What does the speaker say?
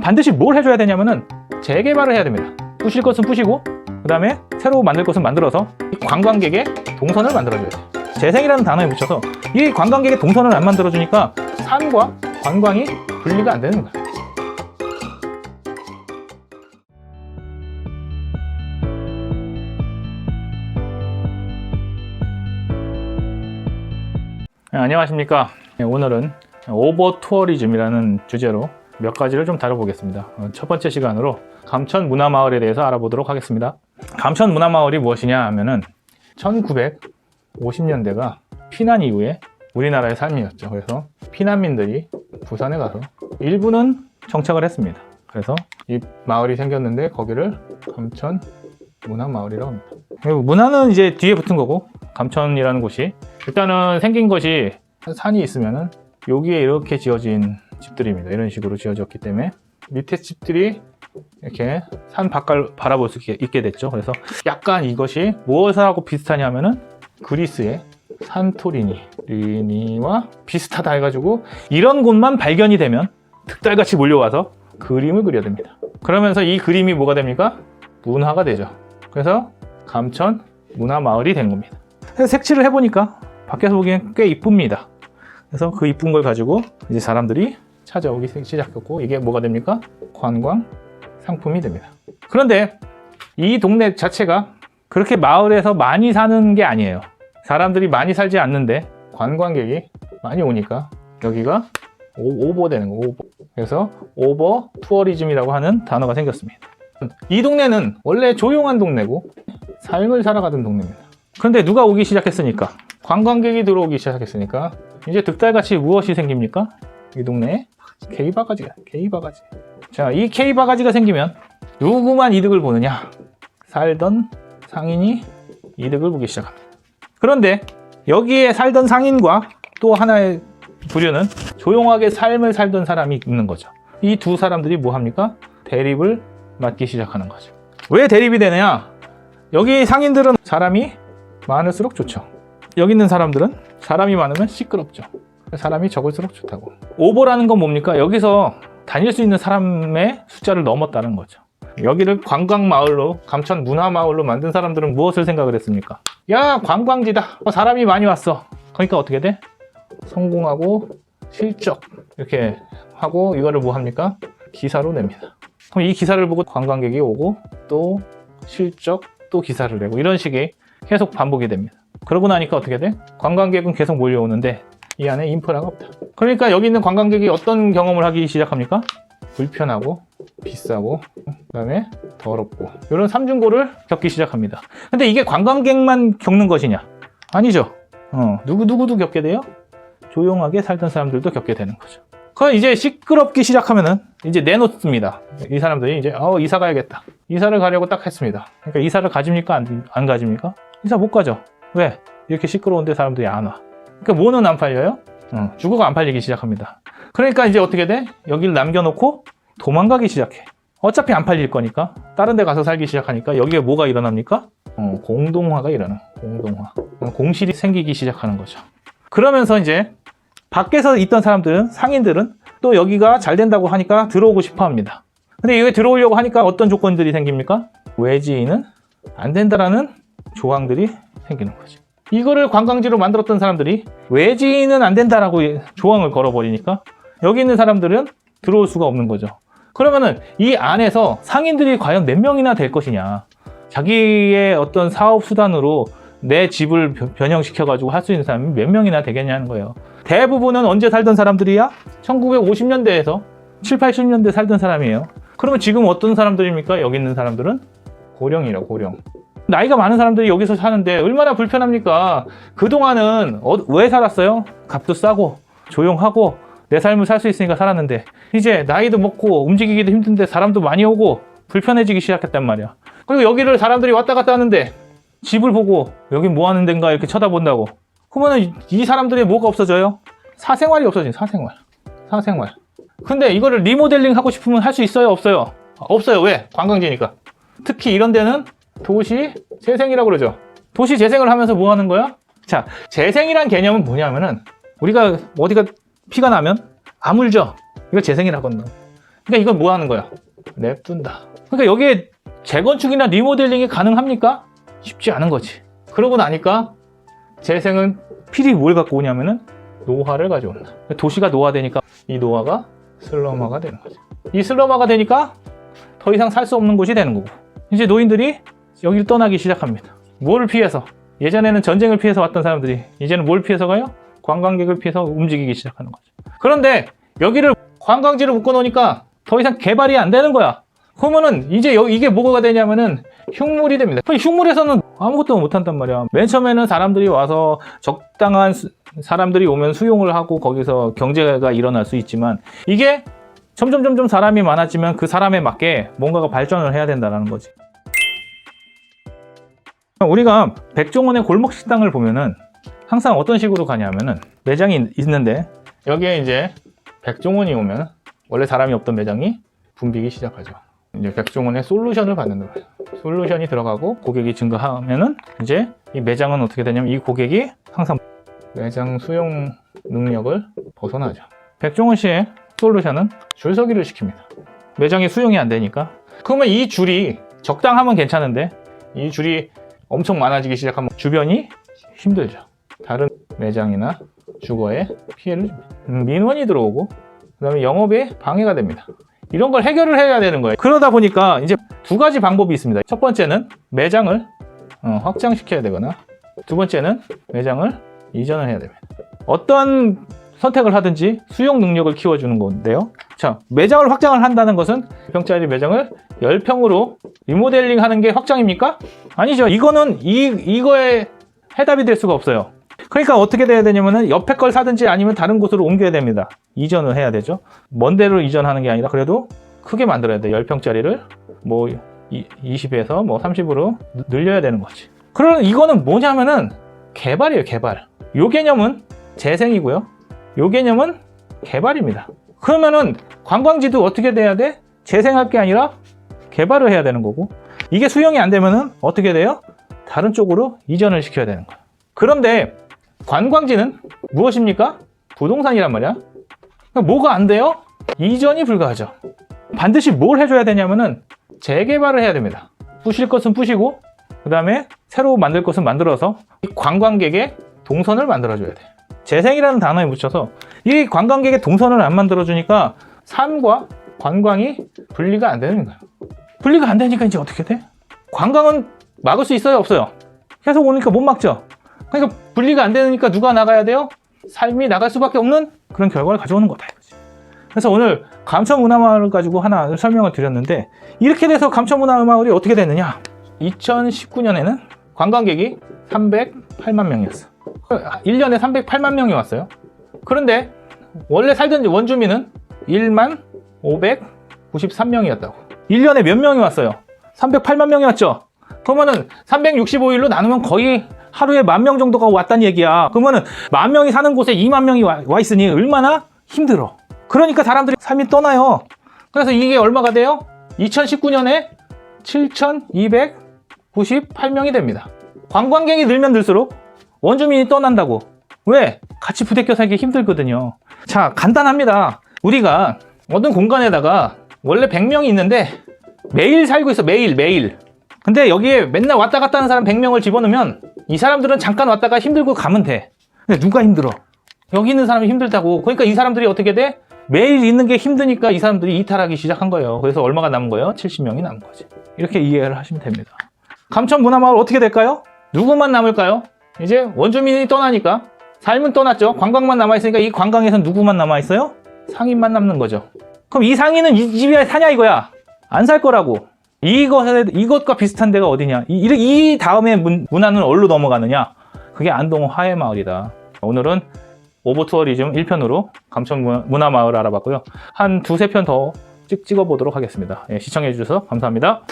반드시 뭘 해줘야 되냐면은 재개발을 해야 됩니다. 부실 것은 부시고 그 다음에 새로 만들 것은 만들어서 관광객의 동선을 만들어줘야 돼요. 재생이라는 단어에 붙여서 이 관광객의 동선을 안 만들어주니까 산과 관광이 분리가 안 되는 거예요. 네, 안녕하십니까. 오늘은 오버 투어리즘이라는 주제로 몇 가지를 좀 다뤄보겠습니다. 첫 번째 시간으로 감천 문화마을에 대해서 알아보도록 하겠습니다. 감천 문화마을이 무엇이냐 하면은 1950년대가 피난 이후에 우리나라의 삶이었죠. 그래서 피난민들이 부산에 가서 일부는 정착을 했습니다. 그래서 이 마을이 생겼는데 거기를 감천 문화마을이라고 합니다. 문화는 이제 뒤에 붙은 거고, 감천이라는 곳이 일단은 생긴 것이 산이 있으면은 여기에 이렇게 지어진 집들입니다. 이런 식으로 지어졌기 때문에 밑에 집들이 이렇게 산 바깥을 바라볼 수 있게 됐죠. 그래서 약간 이것이 무엇하고 비슷하냐면은 그리스의 산토리니와 비슷하다 해가지고 이런 곳만 발견이 되면 득달같이 몰려와서 그림을 그려냅니다. 그러면서 이 그림이 뭐가 됩니까? 문화가 되죠. 그래서 감천 문화마을이 된 겁니다. 그래서 색칠을 해보니까 밖에서 보기엔 꽤 이쁩니다. 그래서 그 이쁜 걸 가지고 이제 사람들이 찾아오기 시작했고, 이게 뭐가 됩니까? 관광 상품이 됩니다. 그런데 이 동네 자체가 그렇게 마을에서 많이 사는 게 아니에요. 사람들이 많이 살지 않는데 관광객이 많이 오니까 여기가 오버되는 거, 오버. 그래서 오버 투어리즘이라고 하는 단어가 생겼습니다. 이 동네는 원래 조용한 동네고 삶을 살아가던 동네입니다. 그런데 누가 오기 시작했으니까, 관광객이 들어오기 시작했으니까 이제 득달같이 무엇이 생깁니까? 이 동네에 K바가지가, K바가지. 자, 이 K바가지가 생기면 누구만 이득을 보느냐? 살던 상인이 이득을 보기 시작합니다. 그런데 여기에 살던 상인과 또 하나의 부류는 조용하게 삶을 살던 사람이 있는 거죠. 이 두 사람들이 뭐 합니까? 대립을 맞기 시작하는 거죠. 왜 대립이 되느냐? 여기 상인들은 사람이 많을수록 좋죠. 여기 있는 사람들은 사람이 많으면 시끄럽죠. 사람이 적을수록 좋다고. 오버라는 건 뭡니까? 여기서 다닐 수 있는 사람의 숫자를 넘었다는 거죠. 여기를 관광마을로, 감천 문화마을로 만든 사람들은 무엇을 생각을 했습니까? 야, 관광지다. 사람이 많이 왔어. 그러니까 어떻게 돼? 성공하고 실적 이렇게 하고 이거를 뭐 합니까? 기사로 냅니다. 그럼 이 기사를 보고 관광객이 오고 또 실적, 또 기사를 내고 이런 식의 계속 반복이 됩니다. 그러고 나니까 어떻게 돼? 관광객은 계속 몰려오는데 이 안에 인프라가 없다. 그러니까 여기 있는 관광객이 어떤 경험을 하기 시작합니까? 불편하고 비싸고 그 다음에 더럽고 이런 삼중고를 겪기 시작합니다. 근데 이게 관광객만 겪는 것이냐? 아니죠. 누구도 겪게 돼요? 조용하게 살던 사람들도 겪게 되는 거죠. 그럼 이제 시끄럽기 시작하면은 이제 내놓습니다. 이 사람들이 이제 이사 가야겠다. 이사를 가려고 딱 했습니다. 그러니까 이사를 가집니까? 안 가집니까? 이사 못 가죠. 왜? 이렇게 시끄러운데 사람들이 안 와. 그러니까 뭐는 안 팔려요? 주거가 안 팔리기 시작합니다. 그러니까 이제 어떻게 돼? 여기를 남겨놓고 도망가기 시작해. 어차피 안 팔릴 거니까 다른 데 가서 살기 시작하니까 여기에 뭐가 일어납니까? 공동화가 일어나. 공동화. 공실이 생기기 시작하는 거죠. 그러면서 이제 밖에서 있던 사람들은, 상인들은 또 여기가 잘 된다고 하니까 들어오고 싶어 합니다. 근데 여기 들어오려고 하니까 어떤 조건들이 생깁니까? 외지인은 안 된다라는 조항들이 생기는 거죠. 이거를 관광지로 만들었던 사람들이 외지인은 안 된다라고 조항을 걸어버리니까 여기 있는 사람들은 들어올 수가 없는 거죠. 그러면은 이 안에서 상인들이 과연 몇 명이나 될 것이냐. 자기의 어떤 사업 수단으로 내 집을 변형시켜가지고 할 수 있는 사람이 몇 명이나 되겠냐는 거예요. 대부분은 언제 살던 사람들이야? 1950년대에서 7, 80년대 살던 사람이에요. 그러면 지금 어떤 사람들입니까? 여기 있는 사람들은 고령이라고, 고령. 나이가 많은 사람들이 여기서 사는데 얼마나 불편합니까? 그동안은 왜 살았어요? 값도 싸고 조용하고 내 삶을 살 수 있으니까 살았는데 이제 나이도 먹고 움직이기도 힘든데 사람도 많이 오고 불편해지기 시작했단 말이야. 그리고 여기를 사람들이 왔다 갔다 하는데 집을 보고 여기 뭐 하는 데인가 이렇게 쳐다본다고. 그러면 이 사람들의 뭐가 없어져요? 사생활이 없어진 사생활. 근데 이거를 리모델링 하고 싶으면 할 수 있어요? 없어요? 없어요. 왜? 관광지니까. 특히 이런 데는 도시 재생이라고 그러죠. 도시 재생을 하면서 뭐 하는 거야? 자, 재생이란 개념은 뭐냐면은 우리가 어디가 피가 나면 아물죠. 이거 재생이라거든요. 그러니까 이건 뭐 하는 거야? 냅둔다. 그러니까 여기에 재건축이나 리모델링이 가능합니까? 쉽지 않은 거지. 그러고 나니까 재생은 필히 뭘 갖고 오냐면은 노화를 가져온다. 도시가 노화되니까 이 노화가 슬럼화가 되는 거죠. 이 슬럼화가 되니까 더 이상 살 수 없는 곳이 되는 거고, 이제 노인들이 여기를 떠나기 시작합니다. 뭐를 피해서? 예전에는 전쟁을 피해서 왔던 사람들이 이제는 뭘 피해서 가요? 관광객을 피해서 움직이기 시작하는 거죠. 그런데 여기를 관광지로 묶어놓으니까 더 이상 개발이 안 되는 거야. 그러면은 이제 이게 뭐가 되냐면은 흉물이 됩니다. 흉물에서는 아무것도 못한단 말이야. 맨 처음에는 사람들이 와서 적당한 사람들이 오면 수용을 하고 거기서 경제가 일어날 수 있지만, 이게 점점 사람이 많아지면 그 사람에 맞게 뭔가가 발전을 해야 된다는 거지. 우리가 백종원의 골목 식당을 보면은 항상 어떤 식으로 가냐면은 매장이 있는데 여기에 이제 백종원이 오면 원래 사람이 없던 매장이 붐비기 시작하죠. 이제 백종원의 솔루션을 받는 거예요. 솔루션이 들어가고 고객이 증가하면은 이제 이 매장은 어떻게 되냐면 이 고객이 항상 매장 수용 능력을 벗어나죠. 백종원 씨의 솔루션은 줄서기를 시킵니다. 매장이 수용이 안 되니까. 그러면 이 줄이 적당하면 괜찮은데 이 줄이 엄청 많아지기 시작하면 주변이 힘들죠. 다른 매장이나 주거에 피해를 줍니다. 민원이 들어오고 그다음에 영업에 방해가 됩니다. 이런 걸 해결을 해야 되는 거예요. 그러다 보니까 이제 두 가지 방법이 있습니다. 첫 번째는 매장을 확장시켜야 되거나, 두 번째는 매장을 이전을 해야 됩니다. 어떤 선택을 하든지 수용 능력을 키워주는 건데요. 자, 매장을 확장을 한다는 것은 10평짜리 매장을 10평으로 리모델링 하는 게 확장입니까? 아니죠. 이거는 이거에 해답이 될 수가 없어요. 그러니까 어떻게 돼야 되냐면은 옆에 걸 사든지 아니면 다른 곳으로 옮겨야 됩니다. 이전을 해야 되죠. 먼 데로 이전하는 게 아니라 그래도 크게 만들어야 돼. 10평짜리를 뭐 20에서 뭐 30으로 늘려야 되는 거지. 그럼 이거는 뭐냐면은 개발이에요, 개발. 요 개념은 재생이고요. 요 개념은 개발입니다. 그러면은 관광지도 어떻게 돼야 돼? 재생할 게 아니라 개발을 해야 되는 거고, 이게 수용이 안 되면은 어떻게 돼요? 다른 쪽으로 이전을 시켜야 되는 거야. 그런데 관광지는 무엇입니까? 부동산이란 말이야. 그러니까 뭐가 안 돼요? 이전이 불가하죠. 반드시 뭘 해줘야 되냐면은 재개발을 해야 됩니다. 부실 것은 부시고 그 다음에 새로 만들 것은 만들어서 관광객의 동선을 만들어줘야 돼. 재생이라는 단어에 묻혀서 이 관광객의 동선을 안 만들어주니까 삶과 관광이 분리가 안 되는 거예요. 분리가 안 되니까 이제 어떻게 돼? 관광은 막을 수 있어요? 없어요? 계속 오니까 못 막죠. 그러니까 분리가 안 되니까 누가 나가야 돼요? 삶이 나갈 수밖에 없는 그런 결과를 가져오는 거다 이거지. 그래서 오늘 감천문화마을을 가지고 하나 설명을 드렸는데, 이렇게 돼서 감천문화마을이 어떻게 됐느냐? 2019년에는 관광객이 308만 명이었어. 1년에 308만 명이 왔어요. 그런데 원래 살던 원주민은 1만 593명이었다고. 1년에 몇 명이 왔어요? 308만 명이 왔죠. 그러면은 365일로 나누면 거의 하루에 10,000명 정도가 왔다는 얘기야. 그러면은 10,000명이 사는 곳에 20,000명이 와 있으니 얼마나 힘들어. 그러니까 사람들이 삶이 떠나요. 그래서 이게 얼마가 돼요? 2019년에 7,298명이 됩니다. 관광객이 늘면 늘수록 원주민이 떠난다고. 왜? 같이 부대껴 살기 힘들거든요. 자, 간단합니다. 우리가 어떤 공간에다가 원래 100명이 있는데 매일 살고 있어. 매일. 근데 여기에 맨날 왔다 갔다 하는 사람 100명을 집어넣으면 이 사람들은 잠깐 왔다가 힘들고 가면 돼. 근데 누가 힘들어? 여기 있는 사람이 힘들다고. 그러니까 이 사람들이 어떻게 돼? 매일 있는 게 힘드니까 이 사람들이 이탈하기 시작한 거예요. 그래서 얼마가 남은 거예요? 70명이 남은 거지. 이렇게 이해를 하시면 됩니다. 감천문화마을 어떻게 될까요? 누구만 남을까요? 이제 원주민이 떠나니까 삶은 떠났죠. 관광만 남아있으니까 이 관광에선 누구만 남아있어요? 상인만 남는 거죠. 그럼 이 상인은 이 집에 사냐 이거야? 안 살 거라고. 이것과 비슷한 데가 어디냐? 이 다음에 문화는 어디로 넘어가느냐? 그게 안동 화해마을이다. 오늘은 오버투어리즘 1편으로 감천문화마을 알아봤고요. 한 두세 편 더 찍어보도록 하겠습니다. 시청해주셔서 감사합니다.